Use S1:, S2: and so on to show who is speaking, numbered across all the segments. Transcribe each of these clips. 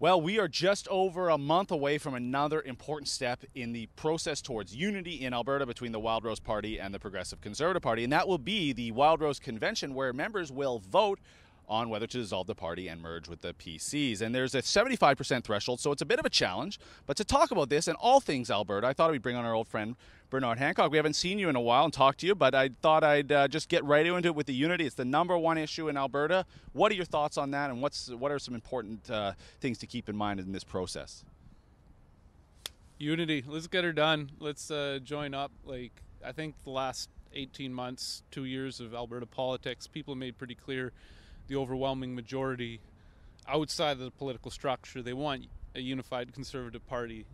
S1: Well, we are just over a month away from another important step in the process towards unity in Alberta between the Wild Rose Party and the Progressive Conservative Party, and that will be the Wild Rose Convention, where members will vote on whether to dissolve the party and merge with the PCs. And there's a 75% threshold, so it's a bit of a challenge. But to talk about this and all things Alberta, I thought we'd bring on our old friend Bernard Hancock. We haven't seen you in a while and talked to you, but I thought I'd just get right into it with the unity. It's the number one issue in Alberta. What are your thoughts on that, and what are some important things to keep in mind in this process?
S2: Unity. Let's get her done. Let's join up. I think the last 18 months, 2 years of Alberta politics, people have made pretty clear the overwhelming majority outside of the political structure, they want a unified Conservative Party,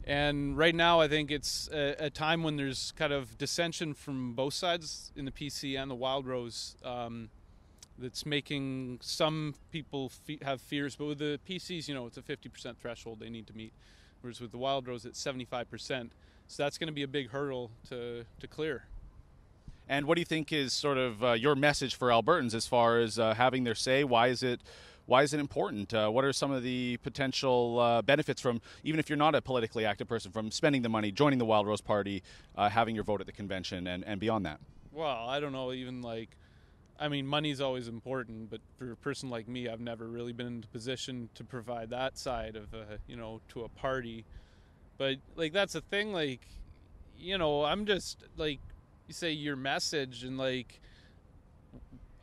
S2: and right now I think it's a time when there's kind of dissension from both sides in the PC and the Wild Rose that's making some people have fears. But with the PCs, it's a 50% threshold they need to meet, whereas with the Wild Rose it's 75%. So that's going to be a big hurdle to clear.
S1: And what do you think is sort of your message for Albertans as far as having their say? Why is it important? What are some of the potential benefits from, even if you're not a politically active person, from spending the money, joining the Wild Rose Party, having your vote at the convention, and beyond that?
S2: Well, I don't know, money's always important, but for a person like me, I've never really been in a position to provide that side of, to a party. But, that's the thing, I'm just, you say your message, and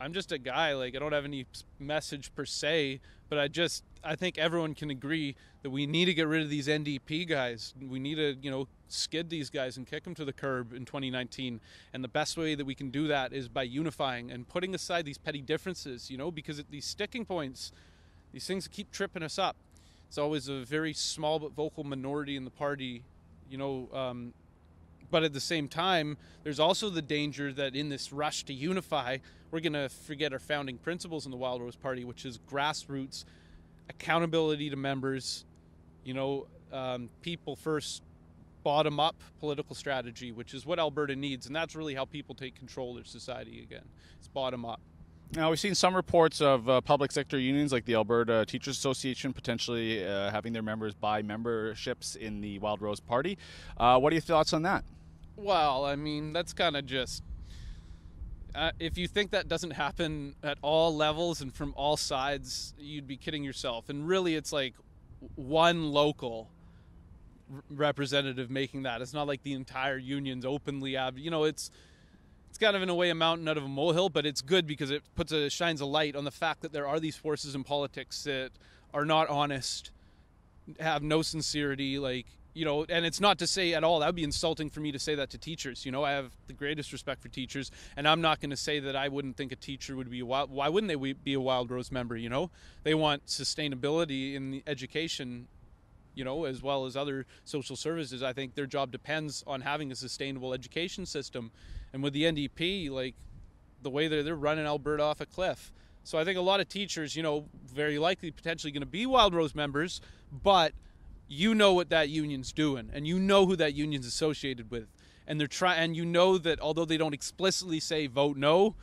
S2: I'm just a guy, I don't have any message per se, but I think everyone can agree that we need to get rid of these NDP guys. We need to, skid these guys and kick them to the curb in 2019. And the best way that we can do that is by unifying and putting aside these petty differences, because at these sticking points, these things keep tripping us up. It's always a very small but vocal minority in the party, but at the same time, there's also the danger that in this rush to unify, we're going to forget our founding principles in the Wild Rose Party, which is grassroots, accountability to members, people first, bottom-up political strategy, which is what Alberta needs. And that's really how people take control of their society again. It's bottom-up.
S1: Now, we've seen some reports of public sector unions like the Alberta Teachers Association potentially having their members buy memberships in the Wild Rose Party. What are your thoughts on that?
S2: Well, that's kind of just... if you think that doesn't happen at all levels and from all sides, you'd be kidding yourself. And really, it's one local representative making that. It's not like the entire union's openly... It's kind of in a way a mountain out of a molehill, but it's good because it shines a light on the fact that there are these forces in politics that are not honest, have no sincerity, and it's not to say at all, that would be insulting for me to say that to teachers. I have the greatest respect for teachers, and I'm not going to say that I wouldn't think a teacher would be why wouldn't they be a Wild Rose member, They want sustainability in the education, as well as other social services. I think their job depends on having a sustainable education system. And with the NDP, the way they're running Alberta off a cliff. So I think a lot of teachers, very likely potentially going to be Wild Rose members, but what that union's doing, and who that union's associated with. And they're and that although they don't explicitly say vote no,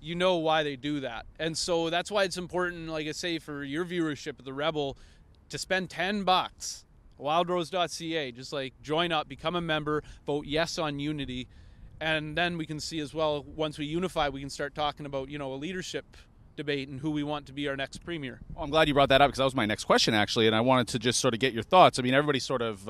S2: why they do that. And so that's why it's important, like I say, for your viewership of The Rebel, to spend $10, wildrose.ca, just join up, become a member, vote yes on unity, and then we can see as well, once we unify, we can start talking about, a leadership debate and who we want to be our next premier.
S1: Well, I'm glad you brought that up because that was my next question, actually, and I wanted to just sort of get your thoughts. Everybody sort of,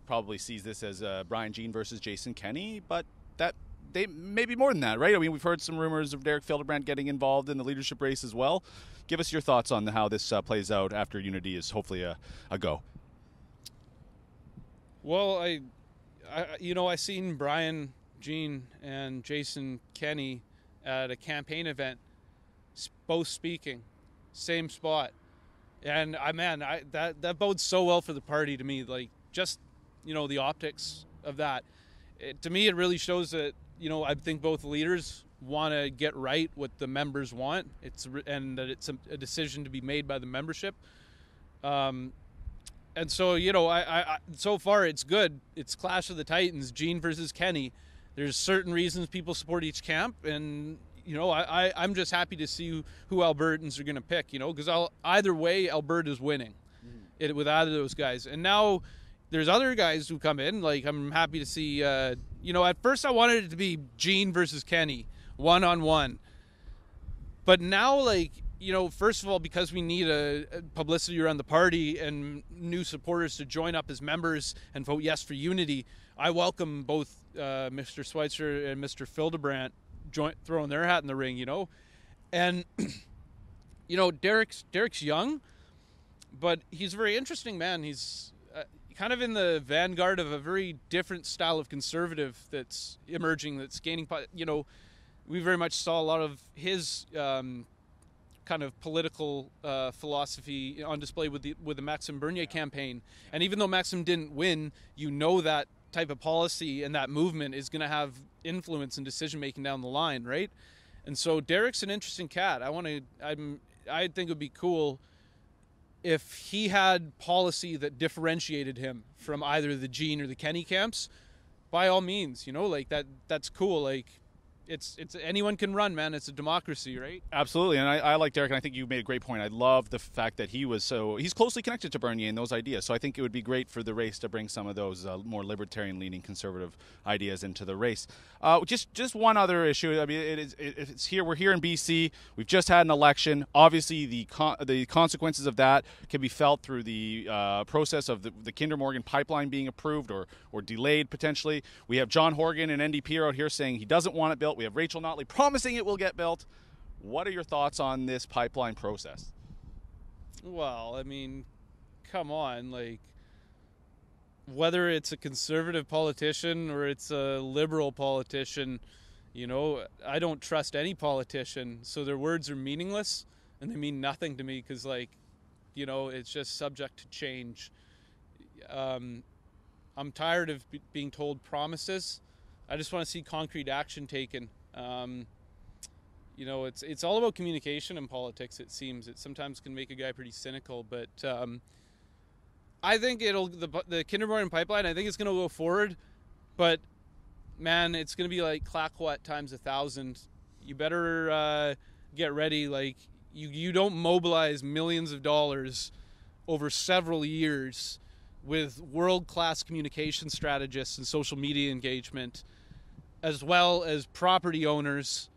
S1: probably sees this as Brian Jean versus Jason Kenney, but that they may be more than that, right? We've heard some rumors of Derek Fildebrandt getting involved in the leadership race as well. Give us your thoughts on how this plays out after unity is hopefully a go.
S2: Well, I seen Brian Jean and Jason Kenney at a campaign event, both speaking, same spot, and that bodes so well for the party to me. The optics of that, to me, it really shows that I think both leaders want to get right what the members want. And that it's a decision to be made by the membership. And so I so far it's good. It's Clash of the Titans, Jean versus Kenney. There's certain reasons people support each camp, and I'm just happy to see who Albertans are going to pick, because either way, Alberta's winning with either of those guys. And now there's other guys who come in. Like, I'm happy to see, at first I wanted it to be Gene versus Kenny, one-on-one. But now, first of all, because we need a publicity around the party and new supporters to join up as members and vote yes for unity, I welcome both Mr. Schweitzer and Mr. Fildebrandt throwing their hat in the ring, And, Derek's young, but he's a very interesting man. He's kind of in the vanguard of a very different style of conservative that's emerging, that's gaining, we very much saw a lot of his kind of political philosophy on display with the Maxime Bernier campaign. And even though Maxime didn't win, that type of policy and that movement is going to have influence in decision making down the line, right? And so Derek's an interesting cat. I think it would be cool if he had policy that differentiated him from either the Gene or the Kenny camps. By all means, that's cool. Like, it's anyone can run, man. It's a democracy, right?
S1: Absolutely. And I like Derek, and I think you made a great point. I love the fact that he's closely connected to Bernier and those ideas. So I think it would be great for the race to bring some of those more libertarian-leaning conservative ideas into the race. Just one other issue. I mean, it's here. We're here in BC. We've just had an election. Obviously, the consequences of that can be felt through the process of the Kinder Morgan pipeline being approved or delayed potentially. We have John Horgan and NDP out here saying he doesn't want it built. We have Rachel Notley promising it will get built. What are your thoughts on this pipeline process?
S2: Well, I mean, come on. Whether it's a conservative politician or it's a liberal politician, I don't trust any politician. So their words are meaningless and they mean nothing to me because, it's just subject to change. I'm tired of being told promises. I just want to see concrete action taken. It's all about communication in politics, it seems. It sometimes can make a guy pretty cynical, but I think the Kinder Morgan pipeline, I think it's going to go forward, but man, it's going to be like Clayoquot times 1,000. You better get ready. You don't mobilize millions of dollars over several years with world-class communication strategists and social media engagement, as well as property owners,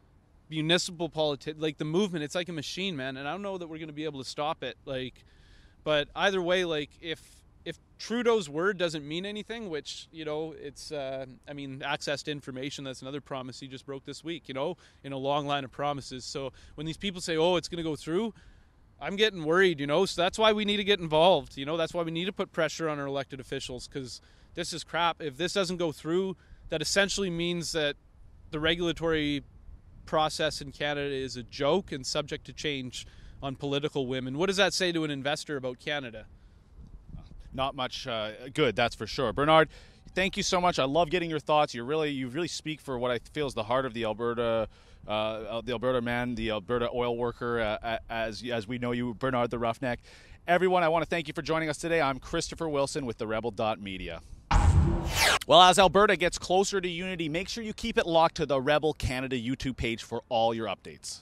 S2: municipal politics, the movement. It's like a machine, man, and I don't know that we're going to be able to stop it. But either way, if Trudeau's word doesn't mean anything, which, it's, access to information, that's another promise he just broke this week, in a long line of promises. So when these people say, oh, it's going to go through, I'm getting worried, so that's why we need to get involved. That's why we need to put pressure on our elected officials, because this is crap. If this doesn't go through, that essentially means that the regulatory process in Canada is a joke and subject to change on political whim. And what does that say to an investor about Canada?
S1: Not much good, that's for sure. Bernard, thank you so much. I love getting your thoughts. You really speak for what I feel is the heart of the Alberta man, the Alberta oil worker, as we know you, Bernard the Roughneck. Everyone, I want to thank you for joining us today. I'm Christopher Wilson with the Rebel.media. Well, as Alberta gets closer to unity, make sure you keep it locked to the Rebel Canada YouTube page for all your updates.